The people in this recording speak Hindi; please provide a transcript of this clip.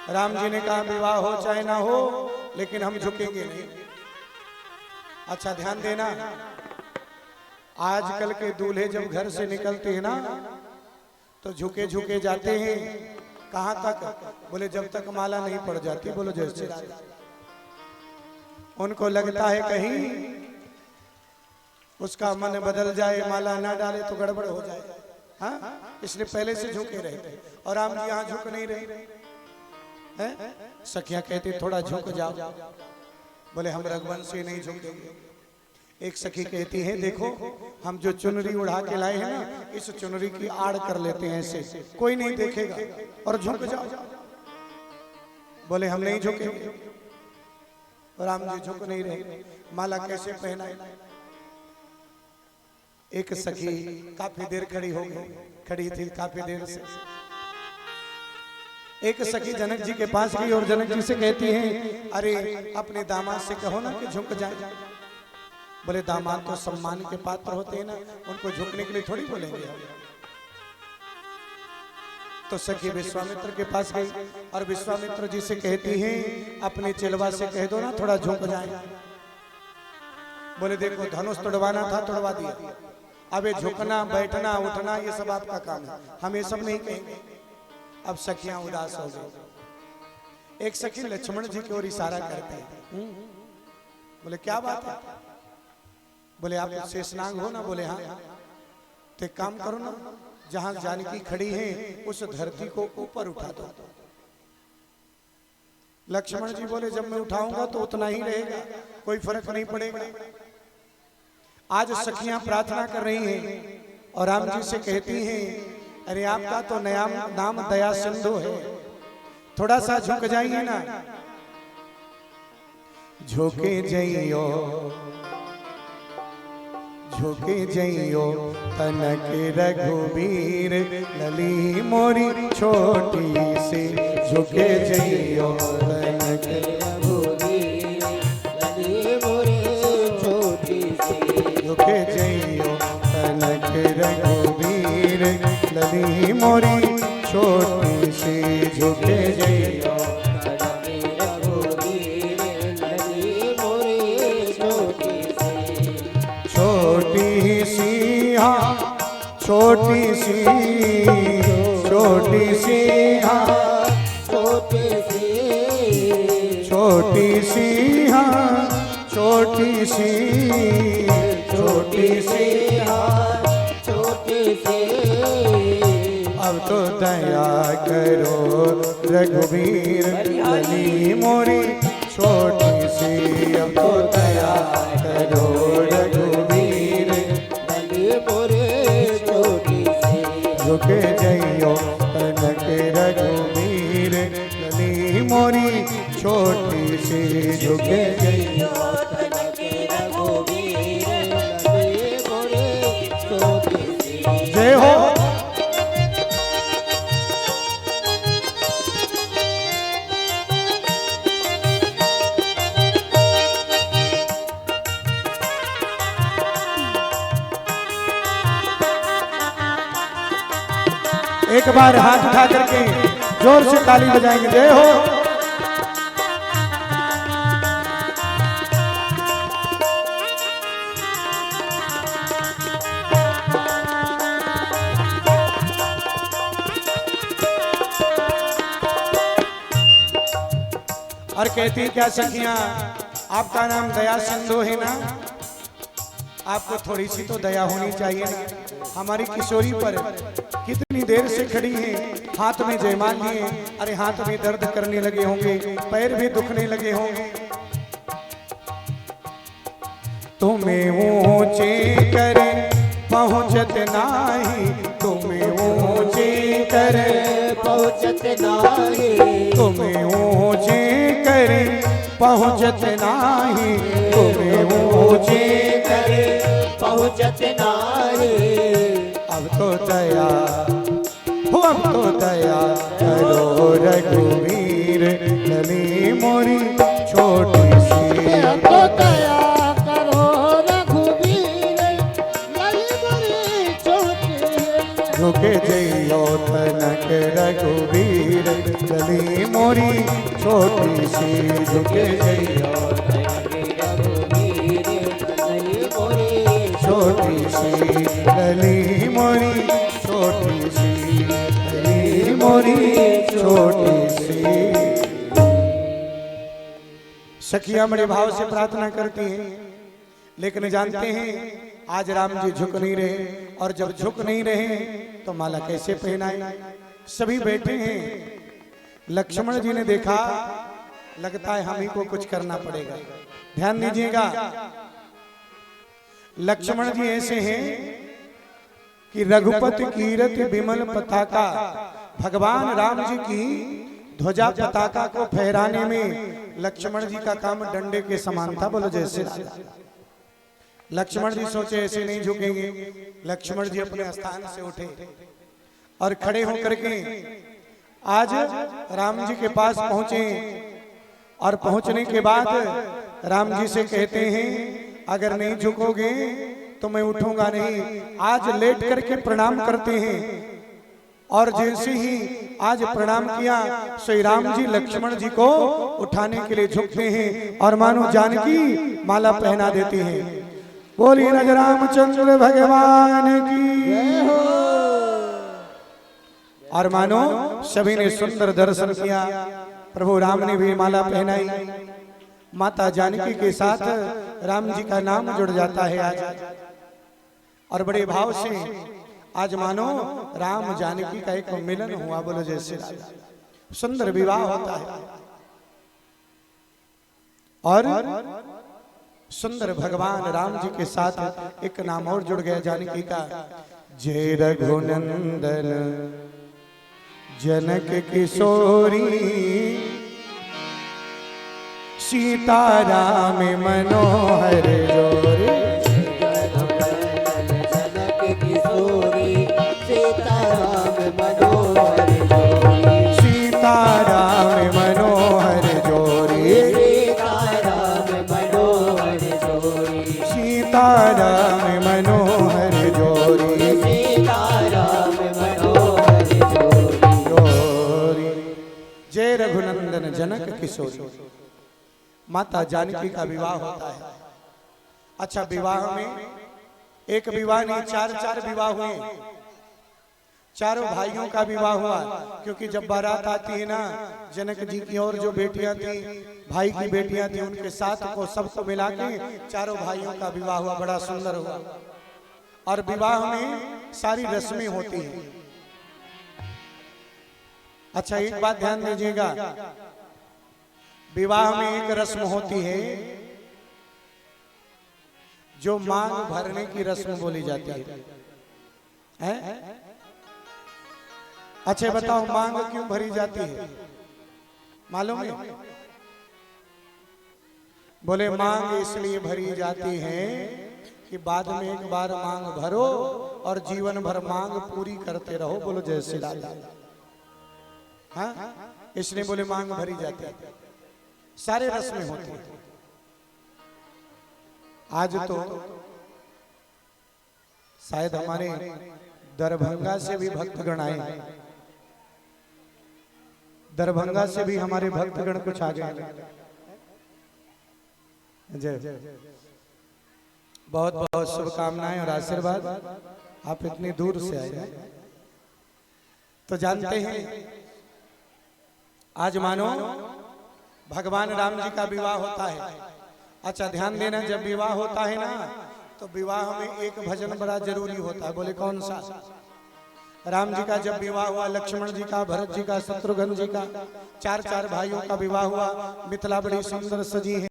राम जी ने कहा विवाह हो चाहे ना हो लेकिन हम झुकेंगे नहीं। अच्छा ध्यान देना, आजकल के दूल्हे जब घर से निकलते हैं ना तो झुके झुके जाते हैं। कहां तक? बोले जब तक माला नहीं पड़ जाती। बोलो जैसे उनको लगता है कहीं उसका मन बदल जाए, माला ना डाले तो गड़बड़ हो जाए। हाँ, इसलिए पहले से झुके रहे। और राम जी यहाँ झुक नहीं रहे हैं। सखियां कहती थोड़ा झुक जाओ। बोले हम रघुवंशी नहीं झुकेंगे। एक सखी कहती है देखो हम जो चुनरी उड़ा के लाए हैं ना, इस चुनरी की आड़ कर लेते हैं ऐसे, कोई नहीं देखेगा और झुक जाओ। बोले हम नहीं झुकेंगे। राम जी झुक नहीं रहे। माला कैसे पहनाए? एक सखी काफी देर खड़ी हो गई, खड़ी थी काफी देर से। एक सखी जनक जी के पास गई और जनक जी से कहती है अरे अपने दामाद से कहो ना कि झुक जाए। बोले दामाद तो सम्मान के पात्र होते हैं ना, उनको झुकने के लिए थोड़ी बोलेंगे। तो सखी विश्वामित्र के पास गई और विश्वामित्र जी से कहती है अपने चिलवा से कह दो ना थोड़ा झुक जाए। बोले देखो धनुष तोड़वाना था, तोड़वा दिया। अब ये झुकना बैठना उठना ये सब आपका काम है, हम ये सब नहीं कहेंगे। अब सखियां उदास हो गई। एक सखी लक्ष्मण जी की ओर इशारा करते हैं। बोले क्या बात है? बोले आप शेषनाग हो ना? बोले हाँ। तो एक काम करो ना, जहां जानकी खड़ी है उस धरती को ऊपर उठा दो। लक्ष्मण जी बोले जब मैं उठाऊंगा तो उतना ही रहेगा, कोई फर्क नहीं पड़ेगा। आज सखियां प्रार्थना कर रही हैं और राम जी से कहती हैं अरे आपका तो नया नाम दया सिंधु है, थोड़ा सा झुक जाइए ना। झुके जइयो झुके जइयो तनक रघुबीर, लली मोरी छोटी सी। झुके जइयो तनक रघुबीर, लली मोरी छोटी सी। झुके जइयो तनक रघुबीर, लली मोरी छोटी सी। झुके जइयो छोटी सी छोटी सी हाँ छोटी सी छोटी सी हाँ छोटी सी छोटी सी हाँ छोटी सी। अब तो दया करो रघुवीर, लली मोरी छोटी सी। अब तो दया करो रघुवीर, लली मोरी झुके जइयो तनक रघुवीर, लली मोरी छोटी सी। झुके जइयो तनक रघुवीर, लली मोरी छोटी सी। जय हो। एक बार हाथ उठा करके जोर से ताली बजाएंगे। जय हो। और कहती क्या सखियां आपका नाम दया सिंधु है ना, आपको थोड़ी सी तो दया होनी चाहिए ना। हमारी किशोरी पर कितनी देर से खड़ी है, हाथ में जयमाल लिए, अरे हाथ में दर्द करने लगे होंगे, पैर भी दुखने लगे होंगे। तुम्हें ऊंचे कर पहुंचत नाही, तुम्हें ऊंचे कर पहुंचत नाही। तुम्हें ऊंचे कर पहुंचत नाही, तुम्हें ऊंचे कर पहुंचत नाही। अब तो दया हो, अब तो दया करो रघुवीर, लली मोरी छोटी सी। अब तो दया करो रघुवीर, लली मोरी छोटी। झुके जइयो तनक रघुवीर गली मोरी छोटी सी झुके जइयो छोटी सी गली मोरी छोटी सी गली मोरी छोटी सी। सखियां बड़े भाव से प्रार्थना करती हैं, लेकिन जानते हैं आज राम जी झुक नहीं रहे, और जब झुक नहीं रहे तो माला कैसे पहनाए। सभी बैठे हैं। लक्ष्मण जी ने देखा, लगता है हम ही को कुछ करना पड़ेगा। ध्यान दीजिएगा, लक्ष्मण जी ऐसे हैं कि रघुपति कीरति विमल पताका, भगवान राम जी की ध्वजा पताका को फहराने में लक्ष्मण जी का काम डंडे के समान था। बोलो जैसे लक्ष्मण जी सोचे ऐसे नहीं झुकेंगे। लक्ष्मण जी अपने स्थान से उठे और खड़े होकर के आज राम जी के पास पहुंचे, और पहुंचने के बाद राम जी से कहते हैं अगर नहीं झुकोगे तो मैं उठूंगा नहीं। आज लेट करके प्रणाम करते हैं, और जैसे ही आज प्रणाम किया श्री राम जी लक्ष्मण जी को उठाने के लिए झुकते हैं और मानो जानकी माला पहना देती हैं। बोलिए राजा रामचंद्र भगवान की जय हो। और मानो सभी ने सुंदर दर्शन किया। प्रभु राम ने भी माला पहनाई। माता जानकी के साथ राम जी का नाम जुड़ जाता है आज, और बड़े भाव से आज मानो राम जानकी का एक मिलन हुआ। बोलो जैसे सुंदर विवाह होता है, और सुंदर भगवान राम जी के साथ एक नाम और जुड़ गया जानकी का। जय रघुनंदन जनक किशोरी, सीताराम मनोहर जोरी। जनक किशोरी सीताराम मनोहर जोरी, सीताराम मनोहर जोरी, सीताराम मनोहर जोरी, सीताराम मनोहर जोरी, सीताराम मनोहर जोरी। जय रघुनंदन जनक किशोरी। माता जानकी का विवाह होता है। अच्छा, विवाह में एक विवाह नहीं, चार विवाह हुए। चारों भाइयों का विवाह हुआ, क्योंकि जब बारात आती है ना, जनक जी की और जो बेटियां थी, भाई की बेटियां थी, उनके साथ को सबको मिला के चारों भाइयों का विवाह हुआ। बड़ा सुंदर हुआ। और विवाह में सारी रस्में होती हैं। अच्छा, एक बात ध्यान दीजिएगा, विवाह में एक रस्म होती है जो मांग भरने की रस्म बोली जाती है। अच्छा बताओ, मांग क्यों भरी जाती है? मालूम है? बोले मांग इसलिए भरी जाती है कि बाद में एक बार मांग भरो और जीवन भर मांग पूरी करते रहो। बोलो जय श्री राम। हाँ, इसलिए बोले मांग भरी जाती है। सारे रस्में होती हैं। आज तो शायद हमारे दरभंगा से भी भक्तगण आए, दरभंगा से भी हमारे भक्तगण कुछ आ गए। जय, बहुत बहुत शुभकामनाएं और आशीर्वाद। आप इतनी दूर से आए हैं तो जानते हैं आज मानो भगवान राम जी का विवाह होता है। अच्छा ध्यान देना, जब विवाह होता है ना, तो विवाह में एक भजन बड़ा जरूरी होता है। बोले कौन सा? राम जी का जब विवाह हुआ, लक्ष्मण जी का, भरत जी का, शत्रुघ्न जी का, चार भाइयों का विवाह हुआ। मिथिला बड़ी सुंदर सजी है।